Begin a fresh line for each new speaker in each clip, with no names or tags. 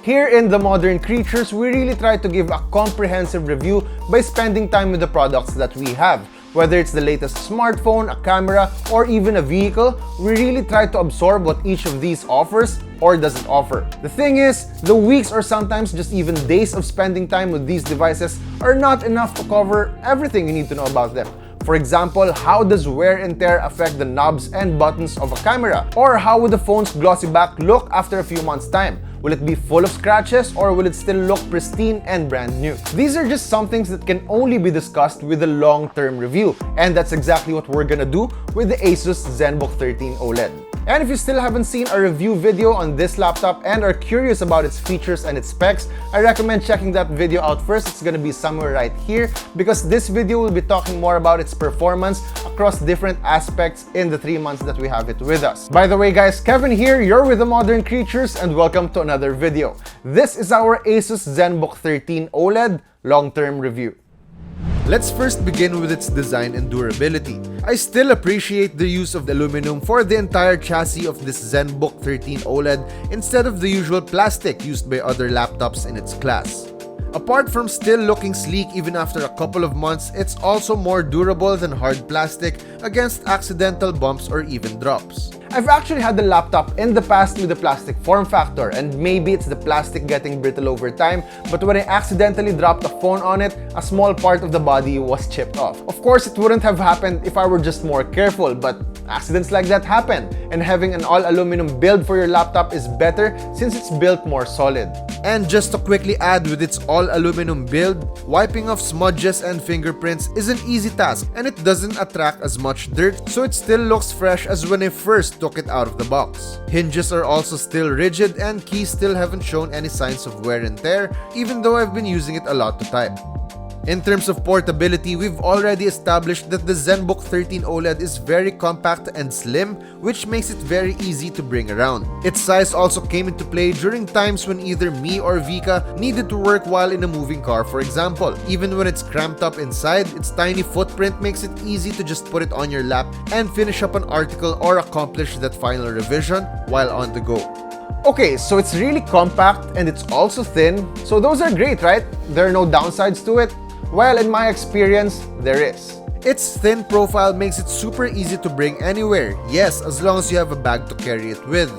Here in The Modern Creatures, we really try to give a comprehensive review by spending time with the products that we have. Whether it's the latest smartphone, a camera, or even a vehicle, we really try to absorb what each of these offers or doesn't offer. The thing is, the weeks or sometimes just even days of spending time with these devices are not enough to cover everything you need to know about them. For example, how does wear and tear affect the knobs and buttons of a camera? Or how would the phone's glossy back look after a few months' time? Will it be full of scratches or will it still look pristine and brand new? These are just some things that can only be discussed with a long-term review, and that's exactly what we're gonna do with the ASUS ZenBook 13 OLED. And if you still haven't seen a review video on this laptop and are curious about its features and its specs, I recommend checking that video out first. It's gonna be somewhere right here because this video will be talking more about its performance across different aspects in the 3 months that we have it with us. By the way guys, Kevin here, you're with The Modern Creatures and welcome to another video. This is our ASUS ZenBook 13 OLED long-term review. Let's first begin with its design and durability. I still appreciate the use of the aluminum for the entire chassis of this ZenBook 13 OLED instead of the usual plastic used by other laptops in its class. Apart from still looking sleek even after a couple of months, it's also more durable than hard plastic against accidental bumps or even drops. I've actually had the laptop in the past with the plastic form factor, and maybe it's the plastic getting brittle over time, but when I accidentally dropped a phone on it, a small part of the body was chipped off. Of course, it wouldn't have happened if I were just more careful, but accidents like that happen, and having an all-aluminum build for your laptop is better since it's built more solid. And just to quickly add, with its all-aluminum build, wiping off smudges and fingerprints is an easy task, and it doesn't attract as much dirt, so it still looks fresh as when I first took it out of the box. Hinges are also still rigid and keys still haven't shown any signs of wear and tear, even though I've been using it a lot to type. In terms of portability, we've already established that the ZenBook 13 OLED is very compact and slim, which makes it very easy to bring around. Its size also came into play during times when either me or Vika needed to work while in a moving car, for example. Even when it's cramped up inside, its tiny footprint makes it easy to just put it on your lap and finish up an article or accomplish that final revision while on the go. Okay, so it's really compact and it's also thin, so those are great, right? There are no downsides to it. Well, in my experience, there is. Its thin profile makes it super easy to bring anywhere, yes, as long as you have a bag to carry it with.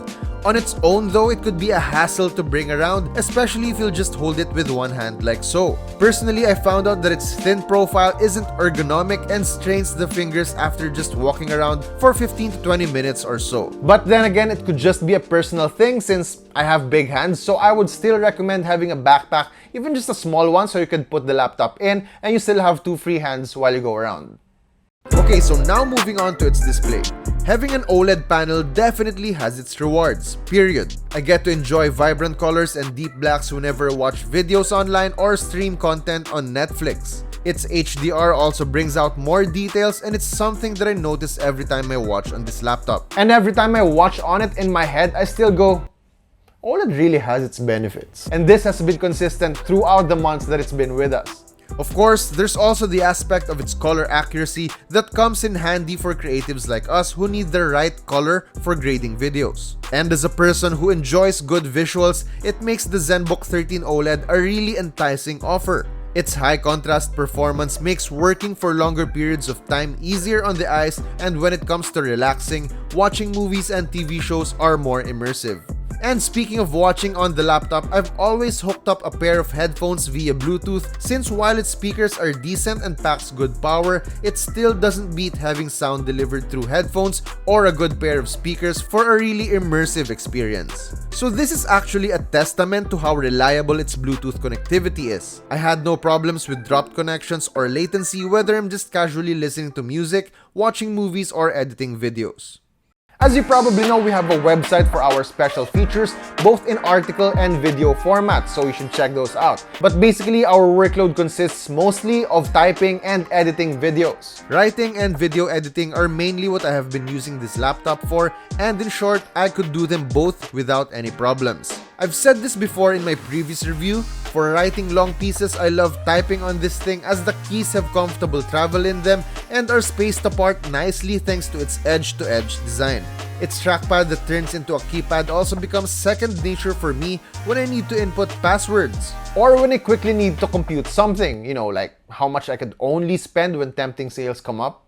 On its own though, it could be a hassle to bring around, especially if you'll just hold it with one hand like so. Personally, I found out that its thin profile isn't ergonomic and strains the fingers after just walking around for 15 to 20 minutes or so. But then again, it could just be a personal thing since I have big hands, so I would still recommend having a backpack, even just a small one, so you can put the laptop in and you still have 2 free hands while you go around. Okay, so now moving on to its display. Having an OLED panel definitely has its rewards, period. I get to enjoy vibrant colors and deep blacks whenever I watch videos online or stream content on Netflix. Its HDR also brings out more details, and it's something that I notice every time I watch on this laptop. And every time I watch on it, in my head, I still go, OLED really has its benefits. And this has been consistent throughout the months that it's been with us. Of course, there's also the aspect of its color accuracy that comes in handy for creatives like us who need the right color for grading videos. And as a person who enjoys good visuals, it makes the ZenBook 13 OLED a really enticing offer. Its high contrast performance makes working for longer periods of time easier on the eyes, and when it comes to relaxing, watching movies and TV shows are more immersive. And speaking of watching on the laptop, I've always hooked up a pair of headphones via Bluetooth since while its speakers are decent and packs good power, it still doesn't beat having sound delivered through headphones or a good pair of speakers for a really immersive experience. So this is actually a testament to how reliable its Bluetooth connectivity is. I had no problems with dropped connections or latency whether I'm just casually listening to music, watching movies, or editing videos. As you probably know, we have a website for our special features, both in article and video format, so you should check those out. But basically, our workload consists mostly of typing and editing videos. Writing and video editing are mainly what I have been using this laptop for, and in short, I could do them both without any problems. I've said this before in my previous review, for writing long pieces, I love typing on this thing as the keys have comfortable travel in them and are spaced apart nicely thanks to its edge-to-edge design. Its trackpad that turns into a keypad also becomes second nature for me when I need to input passwords. Or when I quickly need to compute something, like how much I could only spend when tempting sales come up.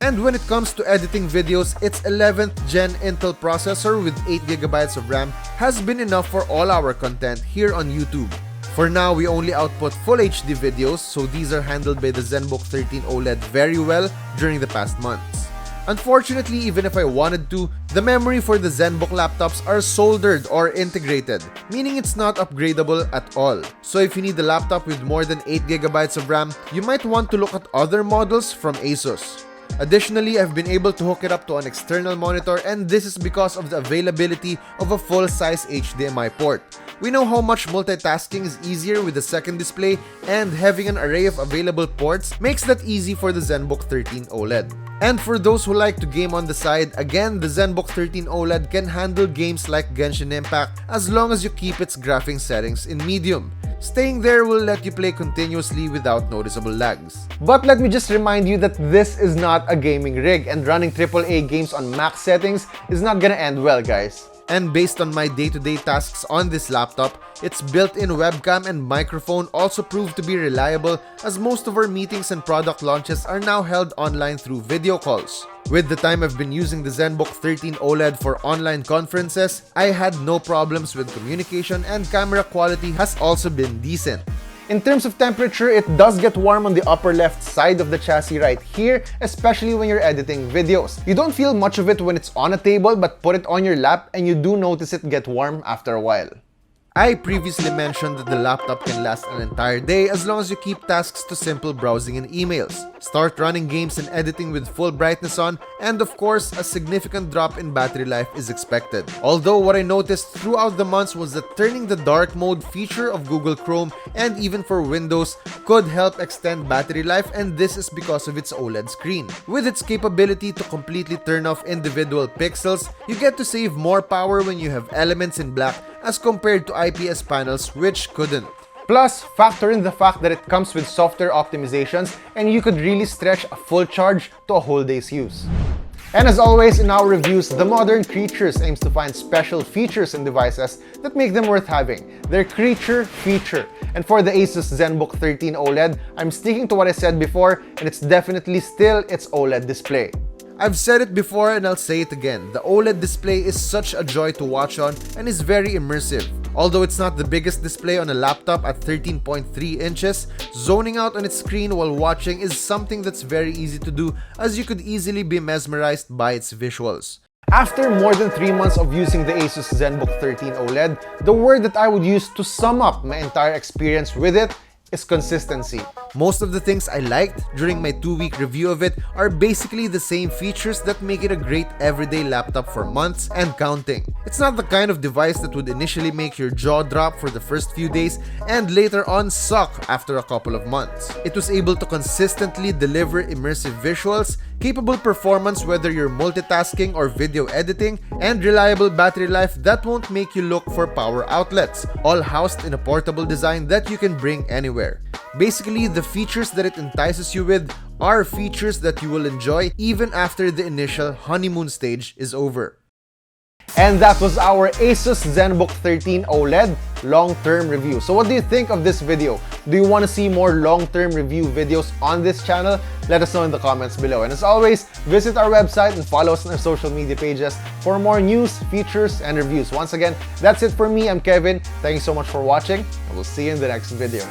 And when it comes to editing videos, its 11th gen Intel processor with 8GB of RAM has been enough for all our content here on YouTube. For now, we only output Full HD videos, so these are handled by the ZenBook 13 OLED very well during the past months. Unfortunately, even if I wanted to, the memory for the ZenBook laptops are soldered or integrated, meaning it's not upgradable at all. So if you need a laptop with more than 8GB of RAM, you might want to look at other models from ASUS. Additionally, I've been able to hook it up to an external monitor, and this is because of the availability of a full-size HDMI port. We know how much multitasking is easier with a second display, and having an array of available ports makes that easy for the ZenBook 13 OLED. And for those who like to game on the side, again, the ZenBook 13 OLED can handle games like Genshin Impact as long as you keep its graphics settings in medium. Staying there will let you play continuously without noticeable lags. But let me just remind you that this is not a gaming rig, and running AAA games on max settings is not gonna end well, guys. And based on my day-to-day tasks on this laptop, its built-in webcam and microphone also proved to be reliable, as most of our meetings and product launches are now held online through video calls. With the time I've been using the ZenBook 13 OLED for online conferences, I had no problems with communication, and camera quality has also been decent. In terms of temperature, it does get warm on the upper left side of the chassis right here, especially when you're editing videos. You don't feel much of it when it's on a table, but put it on your lap and you do notice it get warm after a while. I previously mentioned that the laptop can last an entire day as long as you keep tasks to simple browsing and emails. Start running games and editing with full brightness on, and of course, a significant drop in battery life is expected. Although what I noticed throughout the months was that turning the dark mode feature of Google Chrome and even for Windows could help extend battery life, and this is because of its OLED screen. With its capability to completely turn off individual pixels, you get to save more power when you have elements in black as compared to IPS panels which couldn't. Plus, factor in the fact that it comes with software optimizations, and you could really stretch a full charge to a whole day's use. And as always in our reviews, The Modern Creatures aims to find special features in devices that make them worth having. They're creature feature. And for the ASUS ZenBook 13 OLED, I'm sticking to what I said before, and it's definitely still its OLED display. I've said it before and I'll say it again, the OLED display is such a joy to watch on and is very immersive. Although it's not the biggest display on a laptop at 13.3 inches, zoning out on its screen while watching is something that's very easy to do, as you could easily be mesmerized by its visuals. After more than 3 months of using the ASUS ZenBook 13 OLED, the word that I would use to sum up my entire experience with it is consistency. Most of the things I liked during my 2-week review of it are basically the same features that make it a great everyday laptop for months and counting. It's not the kind of device that would initially make your jaw drop for the first few days and later on suck after a couple of months. It was able to consistently deliver immersive visuals, capable performance whether you're multitasking or video editing, and reliable battery life that won't make you look for power outlets, all housed in a portable design that you can bring anywhere. Basically, the features that it entices you with are features that you will enjoy even after the initial honeymoon stage is over. And that was our ASUS ZenBook 13 OLED long-term review. So what do you think of this video? Do you want to see more long-term review videos on this channel? Let us know in the comments below. And as always, visit our website and follow us on our social media pages for more news, features, and reviews. Once again, that's it for me. I'm Kevin. Thank you so much for watching, and we'll see you in the next video.